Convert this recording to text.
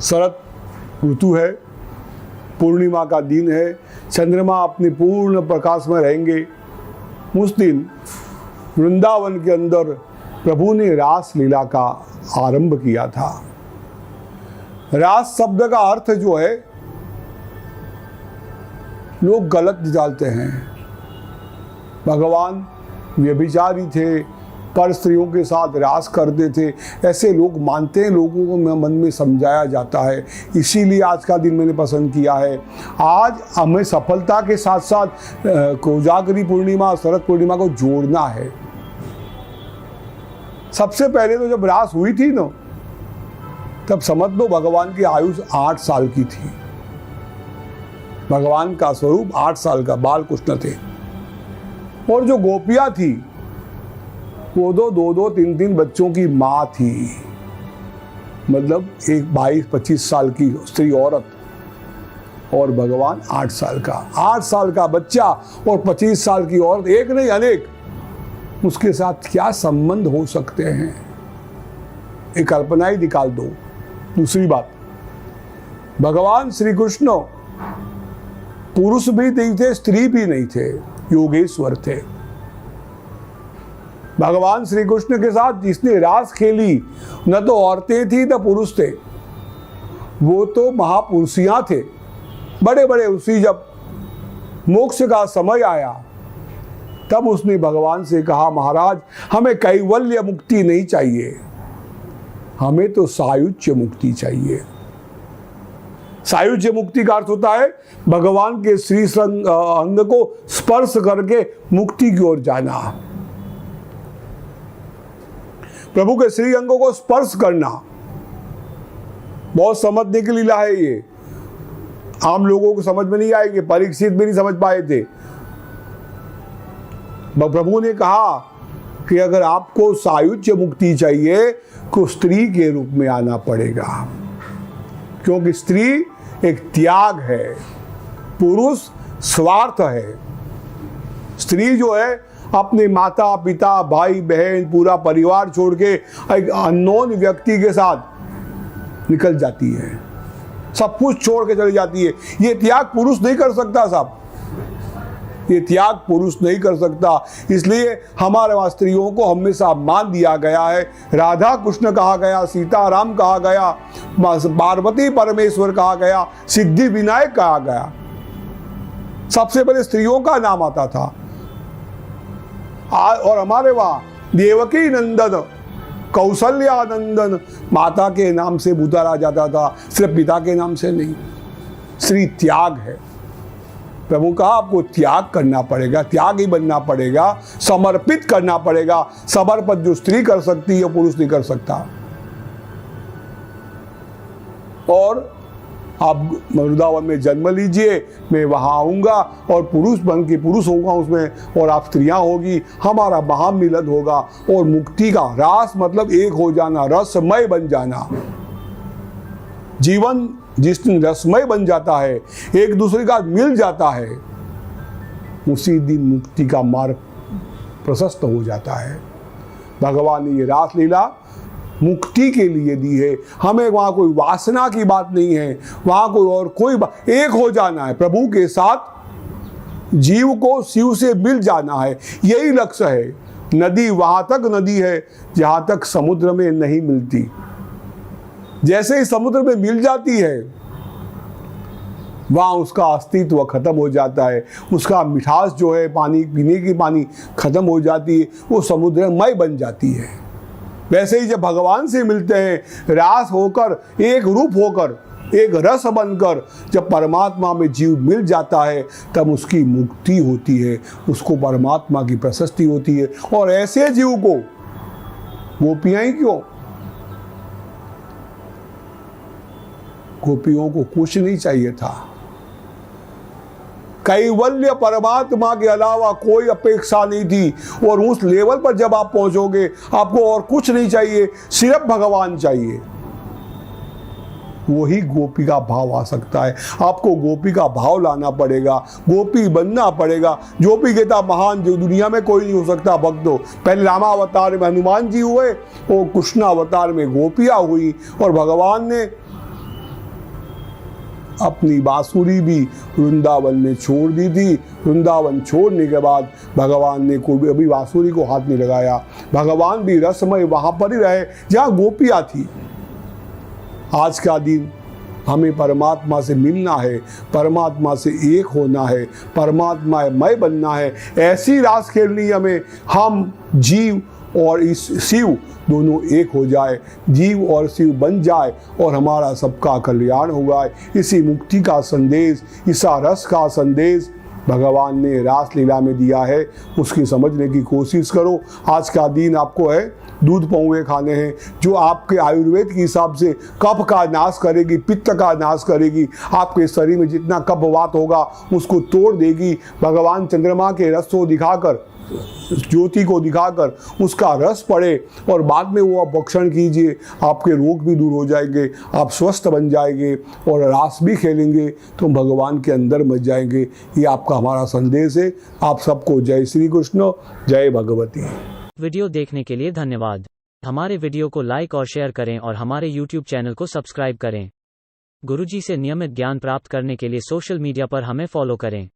शरद ऋतु है, पूर्णिमा का दिन है, चंद्रमा अपने पूर्ण प्रकाश में रहेंगे। उस दिन वृंदावन के अंदर प्रभु ने रास लीला का आरंभ किया था। रास शब्द का अर्थ जो है लोग गलत निकालते हैं। भगवान व्यभिचारी थे, पर स्त्रियों के साथ रास करते थे, ऐसे लोग मानते हैं। लोगों को मन में समझाया जाता है। इसीलिए आज का दिन मैंने पसंद किया है। आज हमें सफलता के साथ साथ कोजागरी पूर्णिमा, शरद पूर्णिमा को जोड़ना है। सबसे पहले तो जब रास हुई थी ना, तब समझ लो भगवान की आयु 8 साल की थी। भगवान का स्वरूप 8 साल का बाल कृष्ण थे। और जो गोपियां थी वो दो 3 बच्चों की माँ थी। मतलब एक 22-25 साल की स्त्री औरत और भगवान 8 साल का। 8 साल का बच्चा और 25 साल की औरत, एक नहीं अनेक, उसके साथ क्या संबंध हो सकते हैं? एक कल्पना ही निकाल दो। दूसरी बात, भगवान श्री कृष्ण पुरुष भी नहीं थे, स्त्री भी नहीं थे, योगेश्वर थे। भगवान श्री कृष्ण के साथ जिसने रास खेली, न तो औरतें थी न पुरुष थे, वो तो महापुरुषियां थे, बड़े बड़े। उसी जब मोक्ष का समय आया तब उसने भगवान से कहा, महाराज हमें कैवल्य मुक्ति नहीं चाहिए, हमें तो सायुज्य मुक्ति चाहिए। सायुज्य मुक्ति का अर्थ होता है भगवान के श्री अंग को स्पर्श करके मुक्ति की ओर जाना, प्रभु के श्री अंगों को स्पर्श करना। बहुत समझने की लीला है ये, आम लोगों को समझ में नहीं आएगी। परीक्षित भी नहीं समझ पाए थे। प्रभु ने कहा कि अगर आपको सायुज्य मुक्ति चाहिए तो स्त्री के रूप में आना पड़ेगा, क्योंकि स्त्री एक त्याग है, पुरुष स्वार्थ है। स्त्री जो है अपने माता पिता भाई बहन पूरा परिवार छोड़ के एक अननोन व्यक्ति के साथ निकल जाती है, सब कुछ छोड़ के चली जाती है। ये त्याग पुरुष नहीं कर सकता साहब, ये त्याग पुरुष नहीं कर सकता। इसलिए हमारे वहाँ स्त्रियों को हमेशा मान दिया गया है। राधा कृष्ण कहा गया, सीताराम कहा गया, पार्वती परमेश्वर कहा गया, सिद्धि विनायक कहा गया। सबसे पहले स्त्रियों का नाम आता था। और हमारे वहाँ देवकी नंदन, कौशल्या नंदन माता के नाम से पुकारा जाता था, सिर्फ पिता के नाम से नहीं। श्री त्याग है। प्रभु कहा आपको त्याग करना पड़ेगा, त्याग ही बनना पड़ेगा, समर्पित करना पड़ेगा। समर्पण जो स्त्री कर सकती है पुरुष नहीं कर सकता। और आप वृंदावन में जन्म लीजिए, मैं वहाँ आऊँगा और पुरुष बन के पुरुष होगा उसमें, और आप स्त्रियाँ होगी, हमारा महामिलन होगा। और मुक्ति का रास मतलब एक हो जाना, रसमय बन जाना। जीवन जिस दिन रसमय बन जाता है, एक दूसरे का मिल जाता है, उसी दिन मुक्ति का मार्ग प्रशस्त हो जाता है। भगवान ने ये रास लीला मुक्ति के लिए दी है। हमें वहाँ कोई वासना की बात नहीं है, वहाँ कोई और कोई एक हो जाना है, प्रभु के साथ जीव को शिव से मिल जाना है, यही लक्ष्य है। नदी वहाँ तक नदी है जहाँ तक समुद्र में नहीं मिलती। जैसे ही समुद्र में मिल जाती है वहाँ उसका अस्तित्व खत्म हो जाता है, उसका मिठास जो है पानी पीने की पानी खत्म हो जाती है, वो समुद्रमय बन जाती है। वैसे ही जब भगवान से मिलते हैं, रास होकर, एक रूप होकर, एक रस बनकर जब परमात्मा में जीव मिल जाता है, तब उसकी मुक्ति होती है, उसको परमात्मा की प्रशस्ति होती है। और ऐसे जीव को गोपियाँ ही क्यों, गोपियों को कुछ नहीं चाहिए था। कैवल्य परमात्मा के अलावा कोई अपेक्षा नहीं थी। और उस लेवल पर जब आप पहुंचोगे, आपको और कुछ नहीं चाहिए, सिर्फ भगवान चाहिए। वही गोपी का भाव आ सकता है। आपको गोपी का भाव लाना पड़ेगा, गोपी बनना पड़ेगा। जो भी कहता महान जो दुनिया में कोई नहीं हो सकता भक्त हो। पहले रामावतार में हनुमान जी हुए, वो कृष्ण अवतार में गोपियाँ हुई, और भगवान ने अपनी बांसुरी भी वृंदावन में छोड़ दी थी। वृंदावन छोड़ने के बाद भगवान ने कोई अभी बांसुरी को हाथ नहीं लगाया। भगवान भी रसमय वहाँ पर ही रहे जहाँ गोपियाँ थी। आज का दिन हमें परमात्मा से मिलना है, परमात्मा से एक होना है, परमात्मा मय बनना है। ऐसी रास खेलनी हमें, हम जीव और इस शिव दोनों एक हो जाए, जीव और शिव बन जाए और हमारा सबका कल्याण होगा। इसी मुक्ति का संदेश, ईसा रस का संदेश भगवान ने रास लीला में दिया है, उसकी समझने की कोशिश करो। आज का दिन आपको है दूध पौवे खाने हैं, जो आपके आयुर्वेद के हिसाब से कफ का नाश करेगी, पित्त का नाश करेगी, आपके शरीर में जितना कफ वात होगा उसको तोड़ देगी। भगवान चंद्रमा के रस को दिखाकर, ज्योति को दिखाकर उसका रस पड़े और बाद में वो आप भक्षण कीजिए, आपके रोग भी दूर हो जाएंगे, आप स्वस्थ बन जाएंगे और रास भी खेलेंगे तो भगवान के अंदर मच जाएंगे। ये आपका हमारा संदेश है। आप सबको जय श्री कृष्ण, जय भगवती। वीडियो देखने के लिए धन्यवाद। हमारे वीडियो को लाइक और शेयर करें और हमारे YouTube चैनल को सब्सक्राइब करें। गुरुजी से नियमित ज्ञान प्राप्त करने के लिए सोशल मीडिया पर हमें फॉलो करें।